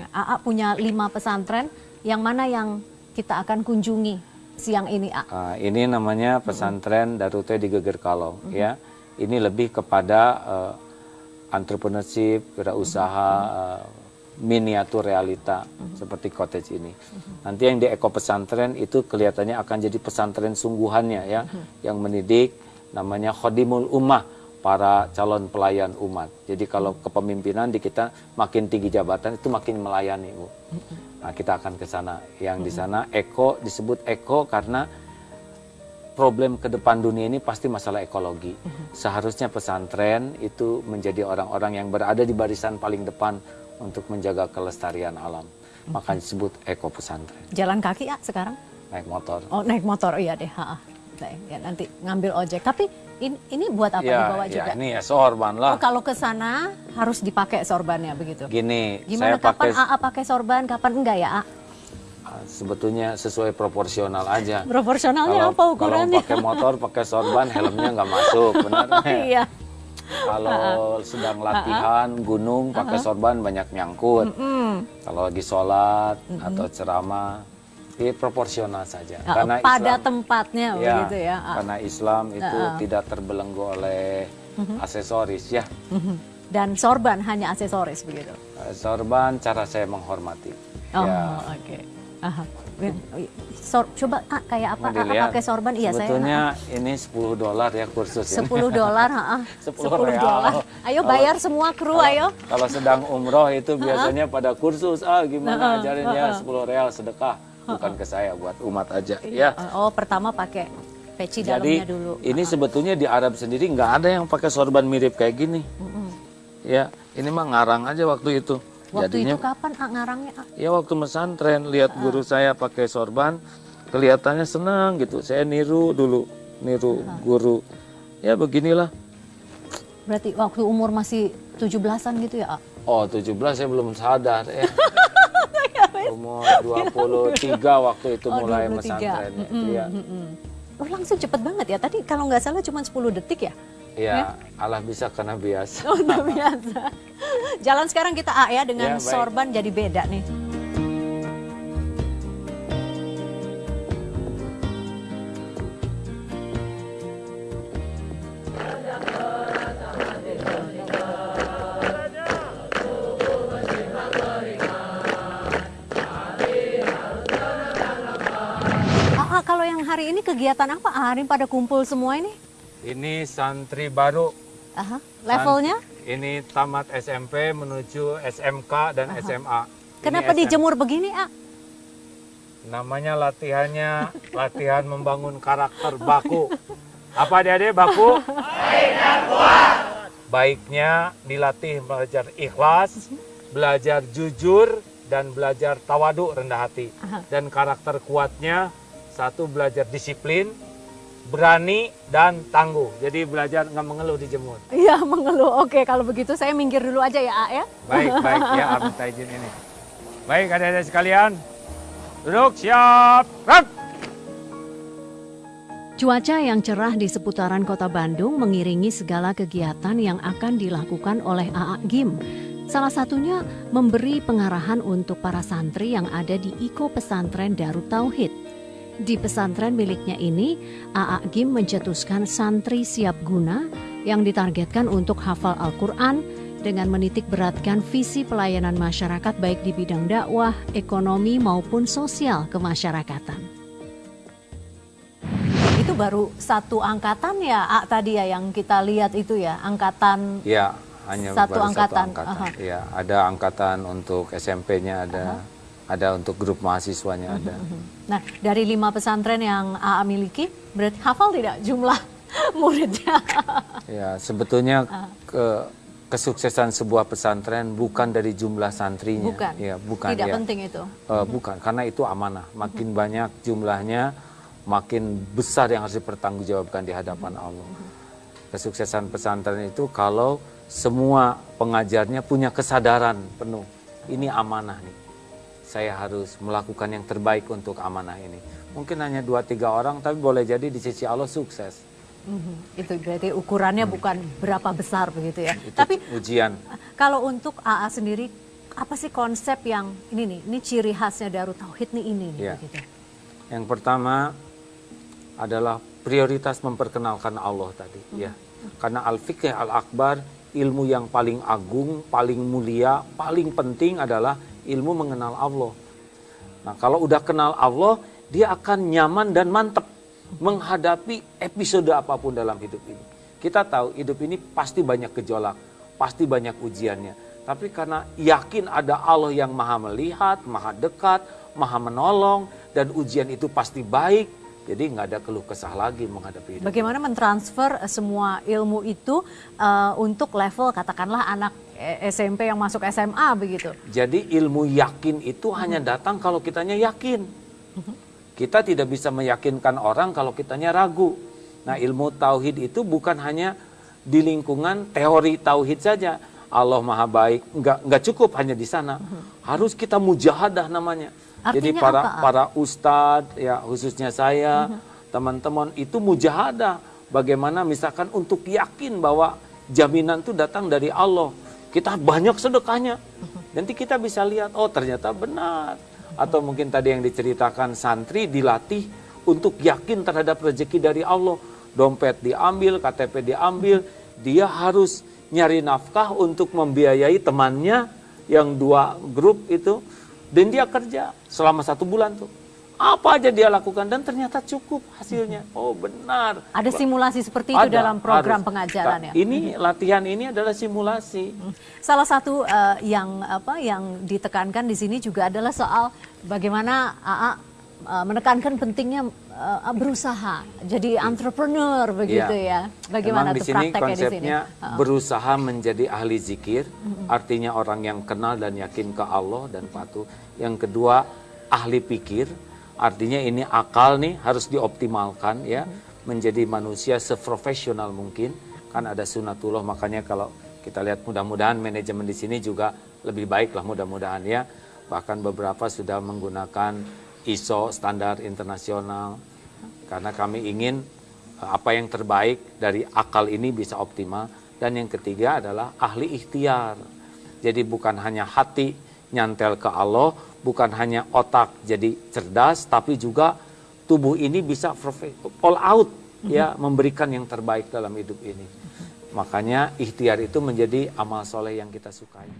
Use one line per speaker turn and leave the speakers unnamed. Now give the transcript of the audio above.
AA punya 5 pesantren, yang mana yang kita akan kunjungi siang ini, A?
Ini namanya pesantren Darut Tauhid di Geger Kalong, ya. Ini lebih kepada entrepreneurship, wirausaha, miniatur realita seperti cottage ini. Nanti yang di Eko Pesantren itu kelihatannya akan jadi pesantren sungguhannya, ya, yang mendidik, namanya Khodimul Ummah, para calon pelayan umat. Jadi kalau kepemimpinan di kita makin tinggi jabatan itu makin melayani, Bu. Nah, kita akan ke sana. Yang di sana Eko disebut Eko karena problem ke depan dunia ini pasti masalah ekologi. Seharusnya pesantren itu menjadi orang-orang yang berada di barisan paling depan untuk menjaga kelestarian alam. Maka disebut Eko Pesantren.
Jalan kaki, A, sekarang?
Naik motor.
Oh, naik motor, iya deh. Ya, nanti ngambil ojek. Tapi ini buat apa dibawa juga?
Ya, ini ya sorban lah.
Oh, kalau ke sana harus dipakai sorbannya begitu?
Gini,
gimana,
saya
kapan AA pakai sorban, kapan enggak ya, A?
Sebetulnya sesuai proporsional aja.
Proporsionalnya apa ukurannya?
Kalau pakai motor, pakai sorban, helmnya nggak masuk, benar?
Iya.
Kalau sedang latihan gunung, pakai sorban banyak nyangkut. Kalau lagi sholat atau ceramah, proporsional saja.
Karena pada Islam, tempatnya begitu ya.
Karena Islam itu tidak terbelenggu oleh aksesoris, ya.
Dan sorban hanya aksesoris begitu.
Sorban cara saya menghormati.
Oh, ya. Oke. Coba kayak apa pakai sorban? Iya,
sebetulnya ini $10 ya kursus ini.
$10, $10. Ayo bayar semua kru, ayo.
Kalau sedang umroh itu biasanya pada kursus, gimana ajarinnya $10 sedekah. Bukan ke saya, buat umat aja. Ya.
Oh, pertama pakai peci dalamnya dulu.
Ini sebetulnya di Arab sendiri nggak ada yang pakai sorban mirip kayak gini. Ya, ini mah ngarang aja waktu itu.
Waktu itu kapan ngarangnya?
Ya waktu pesantren, lihat guru saya pakai sorban, kelihatannya senang gitu. Saya niru dulu, guru. Ya beginilah.
Berarti waktu umur masih 17-an gitu ya, A?
Oh, 17 saya belum sadar ya. Umur 23 waktu itu mulai pesantren. Iya.
Oh, langsung cepet banget ya. Tadi kalau nggak salah cuma 10 detik ya?
Iya, Allah bisa karena biasa.
Oh, biasa. Jalan sekarang kita A ya, dengan sorban jadi beda nih. Kalau yang hari ini kegiatan apa? Hari pada kumpul semua ini?
Ini santri baru.
Levelnya?
Ini tamat SMP menuju SMK dan SMA.
Kenapa dijemur begini, A?
Namanya latihannya latihan membangun karakter baku. Apa adik-adik baku? Baik dan kuat. Baiknya dilatih belajar ikhlas, belajar jujur, dan belajar tawadu, rendah hati. Dan karakter kuatnya, satu, belajar disiplin, berani, dan tangguh. Jadi belajar nggak mengeluh di jemur.
Iya, mengeluh. Oke, kalau begitu saya minggir dulu aja ya, A ya.
Baik, ya, minta izin ini. Baik, adik-adik sekalian. Duduk, siap, gerak!
Cuaca yang cerah di seputaran kota Bandung mengiringi segala kegiatan yang akan dilakukan oleh AA Gim. Salah satunya memberi pengarahan untuk para santri yang ada di Iko Pesantren Darut Tauhid. Di pesantren miliknya ini, AA Gim mencetuskan santri siap guna yang ditargetkan untuk hafal Al-Quran dengan menitik beratkan visi pelayanan masyarakat baik di bidang dakwah, ekonomi maupun sosial kemasyarakatan. Itu baru satu angkatan ya, A, tadi ya yang kita lihat itu ya, angkatan.
Ya, hanya
satu
baru
angkatan.
Satu angkatan. Ya, ada angkatan untuk SMP-nya ada untuk grup mahasiswanya ada.
Nah, dari 5 pesantren yang AA miliki, berarti hafal tidak jumlah muridnya?
Ya, sebetulnya kesuksesan sebuah pesantren bukan dari jumlah santrinya.
Bukan.
Ya, bukan.
Tidak
ya.
penting itu.
Bukan, karena itu amanah. Makin banyak jumlahnya, makin besar yang harus dipertanggungjawabkan di hadapan Allah. Kesuksesan pesantren itu kalau semua pengajarnya punya kesadaran penuh. Ini amanah nih. Saya harus melakukan yang terbaik untuk amanah ini. Mungkin hanya 2-3 orang, tapi boleh jadi di sisi Allah sukses.
Itu berarti ukurannya bukan berapa besar begitu ya.
Itu
tapi
ujian.
Kalau untuk AA sendiri, apa sih konsep yang ini ciri khasnya Darut Tauhid nih ini nih,
Ya.
begitu.
Yang pertama adalah prioritas memperkenalkan Allah tadi, ya. Karena al-fiqh al-akbar, ilmu yang paling agung, paling mulia, paling penting adalah ilmu mengenal Allah. Nah, kalau udah kenal Allah, dia akan nyaman dan mantep menghadapi episode apapun dalam hidup ini. Kita tahu hidup ini pasti banyak gejolak, pasti banyak ujiannya. Tapi karena yakin ada Allah yang maha melihat, maha dekat, maha menolong, dan ujian itu pasti baik, jadi nggak ada keluh kesah lagi menghadapi hidup.
Bagaimana mentransfer semua ilmu itu untuk level katakanlah anak SMP yang masuk SMA begitu?
Jadi ilmu yakin itu hanya datang kalau kitanya yakin. Kita tidak bisa meyakinkan orang kalau kitanya ragu. Nah, ilmu tauhid itu bukan hanya di lingkungan teori tauhid saja. Allah maha baik, nggak cukup hanya di sana. Harus kita mujahadah namanya. Jadi
Artinya
para ustadz, ya khususnya saya, teman-teman itu mujahadah. Bagaimana misalkan untuk yakin bahwa jaminan itu datang dari Allah. Kita banyak sedekahnya. Nanti kita bisa lihat, oh ternyata benar. Atau mungkin tadi yang diceritakan santri dilatih untuk yakin terhadap rezeki dari Allah. Dompet diambil, KTP diambil, dia harus nyari nafkah untuk membiayai temannya yang 2 grup itu. Dan dia kerja selama 1 bulan tuh. Apa aja dia lakukan dan ternyata cukup hasilnya. Oh benar.
Ada simulasi seperti itu dalam program pengajaran ya?
Ini latihan ini adalah simulasi.
Salah satu yang ditekankan di sini juga adalah soal bagaimana AA menekankan pentingnya berusaha, jadi entrepreneur begitu ya. Bagaimana
tuh prakteknya di sini? Berusaha menjadi ahli zikir, artinya orang yang kenal dan yakin ke Allah dan patuh. Yang kedua, ahli pikir, artinya ini akal nih harus dioptimalkan ya, menjadi manusia seprofesional mungkin. Kan ada sunatullah, makanya kalau kita lihat mudah-mudahan manajemen di sini juga lebih baik lah mudah-mudahan ya. Bahkan beberapa sudah menggunakan ISO standar internasional karena kami ingin apa yang terbaik dari akal ini bisa optimal. Dan yang ketiga adalah ahli ikhtiar. Jadi bukan hanya hati nyantel ke Allah, bukan hanya otak jadi cerdas, tapi juga tubuh ini bisa all out ya, memberikan yang terbaik dalam hidup ini. Makanya ikhtiar itu menjadi amal soleh yang kita sukai.